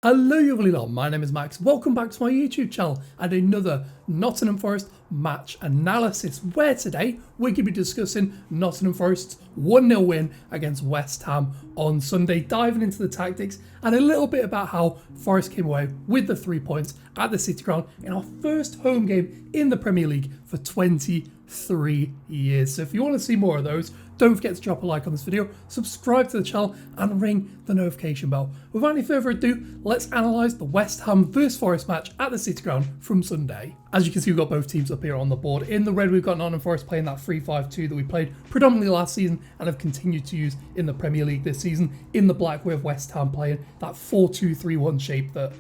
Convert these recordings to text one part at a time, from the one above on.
Hello you lovely lot, my name is Max, welcome back to my YouTube channel and another Nottingham Forest match analysis where today we're going to be discussing Nottingham Forest's 1-0 win against West Ham on Sunday, diving into the tactics and a little bit about how Forest came away with the 3 points at the City Ground in our first home game in the Premier League for 23 years. So if you want to see more of those, don't forget to drop a like on this video, subscribe to the channel and ring the notification bell. Without any further ado, let's analyse the West Ham vs Forest match at the City Ground from Sunday. As you can see, we've got both teams up here on the board. In the red, we've got Nottingham Forest playing that 3-5-2 that we played predominantly last season and have continued to use in the Premier League this season. In the black, we have West Ham playing that 4-2-3-1 shape that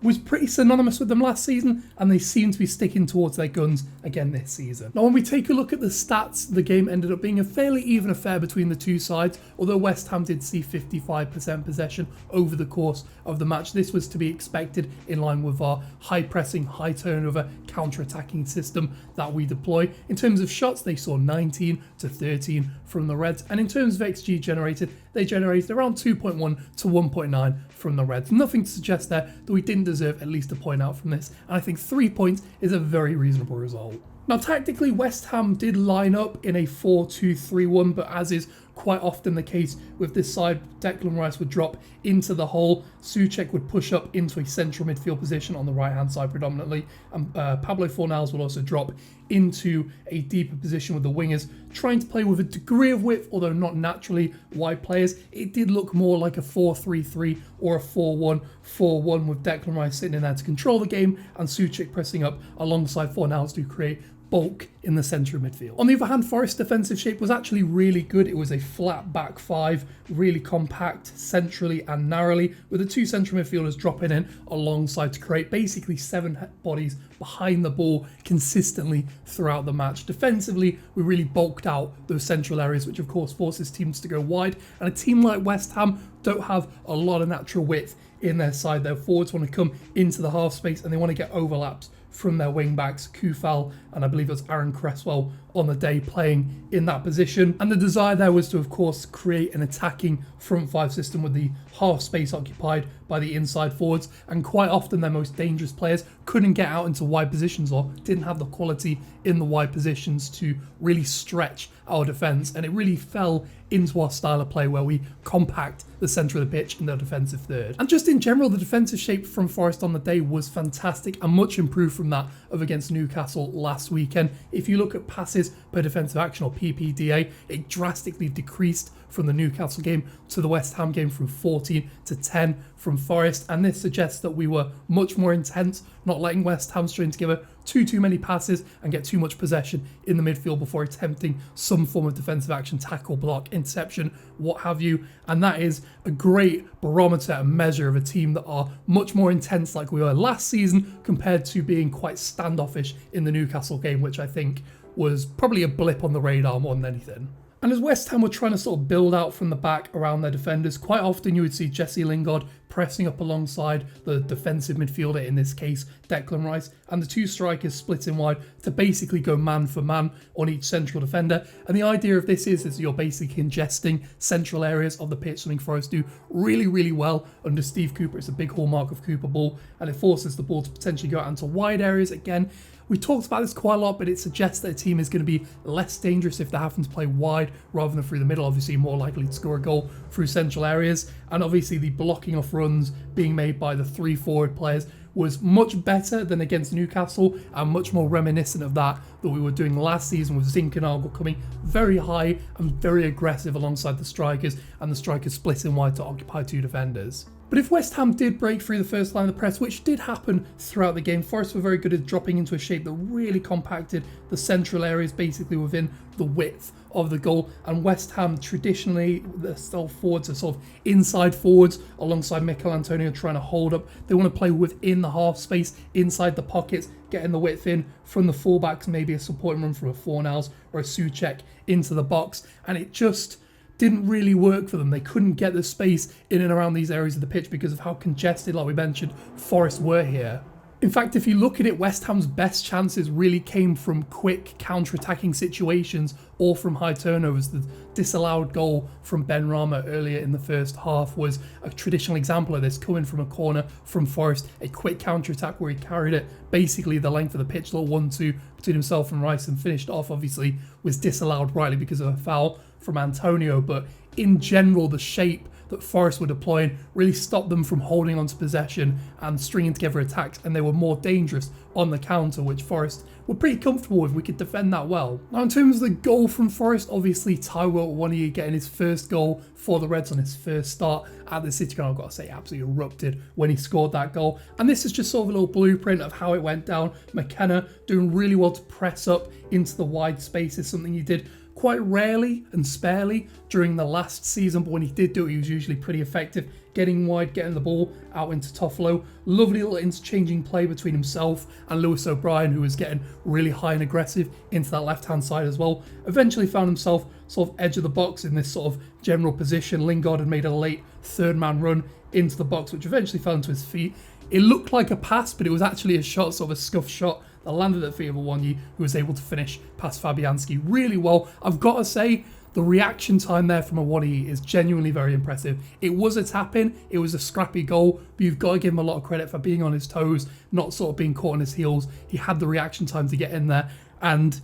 was pretty synonymous with them last season, and they seem to be sticking towards their guns again this season. Now, when we take a look at the stats, the game ended up being a fairly even affair between the two sides, although West Ham did see 55% possession over the course of the match. This was to be expected in line with our high pressing, high turnover, counter-attacking system that we deploy. In terms of shots, they saw 19 to 13 from the Reds, and in terms of XG generated, they generated around 2.1 to 1.9 from the Reds. Nothing to suggest there that we didn't deserve at least a point out from this, and I think 3 points is a very reasonable result. Now, tactically, West Ham did line up in a 4-2-3-1, but as is quite often the case with this side, Declan Rice would drop into the hole, Souček would push up into a central midfield position on the right-hand side predominantly, and Pablo Fornals would also drop into a deeper position with the wingers, trying to play with a degree of width, although not naturally wide players. It did look more like a 4-3-3 or a 4-1-4-1 with Declan Rice sitting in there to control the game and Souček pressing up alongside Fornals to create bulk in the centre of midfield. On the other hand, Forest's defensive shape was actually really good. It was a flat back five, really compact centrally and narrowly, with the two central midfielders dropping in alongside to create basically 7 bodies behind the ball consistently throughout the match. Defensively, we really bulked out those central areas, which of course forces teams to go wide, and a team like West Ham don't have a lot of natural width in their side. Their forwards want to come into the half space and they want to get overlaps from their wing backs, Kufal and I believe it was Aaron Cresswell on the day playing in that position. And the desire there was to, of course, create an attacking front five system with the half space occupied by the inside forwards. And quite often their most dangerous players couldn't get out into wide positions or didn't have the quality in the wide positions to really stretch our defence. And it really fell into our style of play where we compact the centre of the pitch in the defensive third. And just in general, the defensive shape from Forest on the day was fantastic and much improved from that of against Newcastle last weekend. If you look at passes per defensive action or PPDA, it drastically decreased from the Newcastle game to the West Ham game from 14 to 10 from Forest, and this suggests that we were much more intense, not letting West Ham string together too many passes and get too much possession in the midfield before attempting some form of defensive action, tackle, block, interception, what have you. And that is a great barometer and measure of a team that are much more intense like we were last season compared to being quite standoffish in the Newcastle game, which I think was probably a blip on the radar more than anything. And as West Ham were trying to sort of build out from the back around their defenders, quite often you would see Jesse Lingard pressing up alongside the defensive midfielder, in this case Declan Rice, and the two strikers splitting wide to basically go man for man on each central defender. And the idea of this is you're basically congesting central areas of the pitch, something Forest do really well under Steve Cooper. It's a big hallmark of Cooper ball, and it forces the ball to potentially go out into wide areas again. We talked about this quite a lot, but it suggests that a team is going to be less dangerous if they happen to play wide rather than through the middle. Obviously, more likely to score a goal through central areas. And obviously, the blocking off runs being made by the 3 forward players was much better than against Newcastle and much more reminiscent of that we were doing last season with Zinkernagel coming very high and very aggressive alongside the strikers, and the strikers splitting wide to occupy 2 defenders. But if West Ham did break through the first line of the press, which did happen throughout the game, Forest were very good at dropping into a shape that really compacted the central areas basically within the width of the goal. And West Ham traditionally, their style forwards are sort of inside forwards alongside Mikel Antonio trying to hold up. They want to play within the half space, inside the pockets, getting the width in from the fullbacks, maybe a supporting run from a Fornals or a Souček into the box. And it just didn't really work for them. They couldn't get the space in and around these areas of the pitch because of how congested, like we mentioned, Forest were here. In fact, if you look at it, West Ham's best chances really came from quick counter-attacking situations or from high turnovers. The disallowed goal from Ben Rama earlier in the first half was a traditional example of this, coming from a corner from Forest, a quick counter-attack where he carried it basically the length of the pitch, little 1-2 between himself and Rice, and finished off, obviously, was disallowed rightly because of a foul from Antonio. But in general, the shape that Forest were deploying really stopped them from holding on to possession and stringing together attacks, and they were more dangerous on the counter, which Forest were pretty comfortable with. We could defend that well. Now, in terms of the goal from Forest, obviously Taiwo Awoniyi getting his first goal for the Reds on his first start at the City Ground, I've got to say, absolutely erupted when he scored that goal. And this is just sort of a little blueprint of how it went down. McKenna doing really well to press up into the wide spaces, something he did quite rarely and sparely during the last season, but when he did do it, he was usually pretty effective, getting wide, getting the ball out into Toffolo. Lovely little interchanging play between himself and Lewis O'Brien, who was getting really high and aggressive into that left-hand side as well. Eventually found himself sort of edge of the box in this sort of general position. Lingard had made a late third-man run into the box, which eventually fell into his feet. It looked like a pass, but it was actually a shot, sort of a scuff shot that landed at the feet of Awoniyi, who was able to finish past Fabianski really well. I've got to say, the reaction time there from Awoniyi is genuinely very impressive. It was a tap-in, it was a scrappy goal, but you've got to give him a lot of credit for being on his toes, not sort of being caught on his heels. He had the reaction time to get in there, and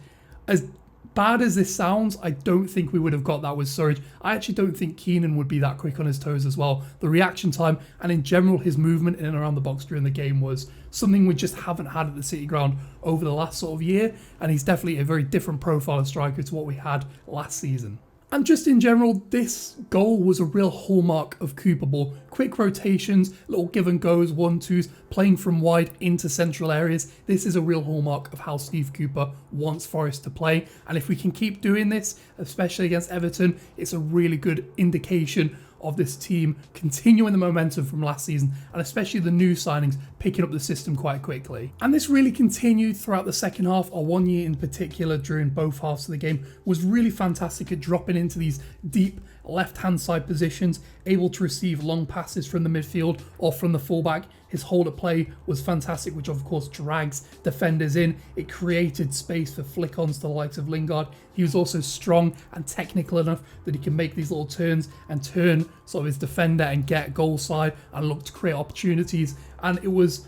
as bad as this sounds, I don't think we would have got that with Surridge. I actually don't think Keenan would be that quick on his toes as well. The reaction time and in general his movement in and around the box during the game was something we just haven't had at the City Ground over the last sort of year, and he's definitely a very different profile of striker to what we had last season. And just in general, this goal was a real hallmark of Cooper Ball. Quick rotations, little give and goes, 1-2s, playing from wide into central areas. This is a real hallmark of how Steve Cooper wants Forest to play. And if we can keep doing this, especially against Everton, it's a really good indication of this team continuing the momentum from last season, and especially the new signings picking up the system quite quickly. And this really continued throughout the second half. Awoniyi in particular during both halves of the game was really fantastic at dropping into these deep left-hand side positions, able to receive long passes from the midfield or from the fullback. His hold at play was fantastic, which of course drags defenders in. It created space for flick-ons to the likes of Lingard. He was also strong and technical enough that he can make these little turns and turn sort of his defender and get goal side and look to create opportunities. And it was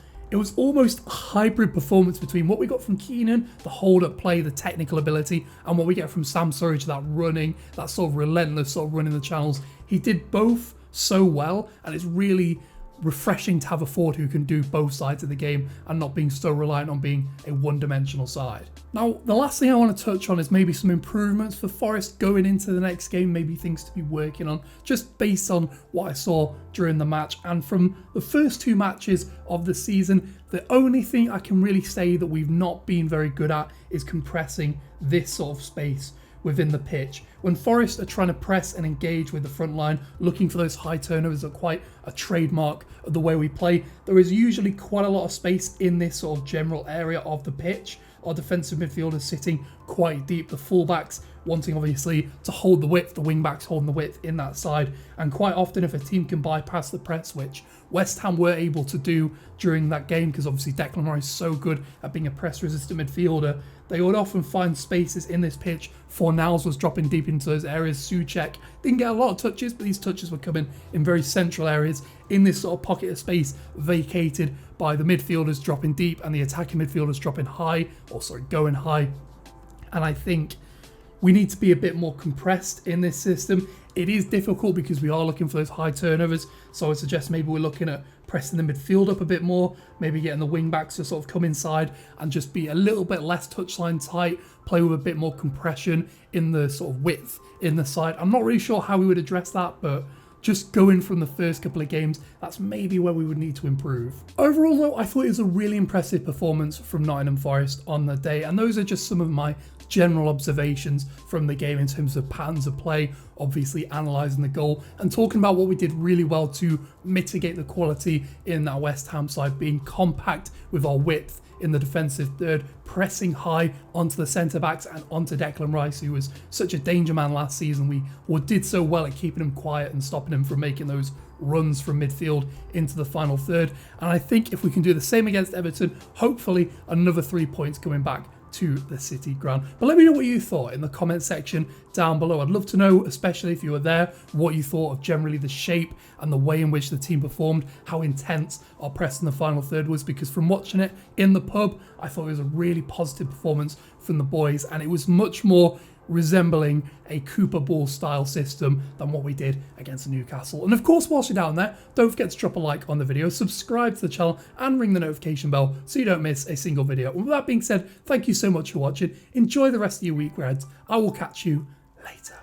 almost a hybrid performance between what we got from Keenan, the hold-up play, the technical ability, and what we get from Sam Surridge, that running, that sort of relentless sort of running the channels. He did both so well, and it's really refreshing to have a forward who can do both sides of the game and not being so reliant on being a one-dimensional side. Now, the last thing I want to touch on is maybe some improvements for Forest going into the next game, maybe things to be working on, just based on what I saw during the match. And from the first two matches of the season, the only thing I can really say that we've not been very good at is compressing this sort of space within the pitch. When Forest are trying to press and engage with the front line, looking for those high turnovers are quite a trademark of the way we play. There is usually quite a lot of space in this sort of general area of the pitch. Our defensive midfielders sitting quite deep, the fullbacks wanting obviously to hold the width, the wing-backs holding the width in that side. And quite often if a team can bypass the press, which West Ham were able to do during that game, because obviously Declan Rice is so good at being a press-resistant midfielder, they would often find spaces in this pitch. Fornals was dropping deep into those areas. Souček didn't get a lot of touches, but these touches were coming in very central areas in this sort of pocket of space vacated by the midfielders dropping deep and the attacking midfielders dropping high, going high. And I think we need to be a bit more compressed in this system. It is difficult because we are looking for those high turnovers, so I would suggest maybe we're looking at pressing the midfield up a bit more, maybe getting the wing backs to sort of come inside and just be a little bit less touchline tight, play with a bit more compression in the sort of width in the side. I'm not really sure how we would address that, but just going from the first couple of games, that's maybe where we would need to improve. Overall though, I thought it was a really impressive performance from Nottingham Forest on the day, and those are just some of my general observations from the game in terms of patterns of play, obviously analysing the goal and talking about what we did really well to mitigate the quality in that West Ham side, being compact with our width in the defensive third, pressing high onto the centre-backs and onto Declan Rice, who was such a danger man last season. We did so well at keeping him quiet and stopping him from making those runs from midfield into the final third. And I think if we can do the same against Everton, hopefully another 3 points coming back to the City ground. But let me know what you thought in the comment section down below. I'd love to know, especially if you were there, what you thought of generally the shape and the way in which the team performed, how intense our press in the final third was, because from watching it in the pub, I thought it was a really positive performance from the boys, and it was much more resembling a Cooper Ball style system than what we did against Newcastle. And of course, whilst you're down there, don't forget to drop a like on the video, subscribe to the channel and ring the notification bell so you don't miss a single video. And with that being said, thank you so much for watching. Enjoy the rest of your week, Reds. I will catch you later.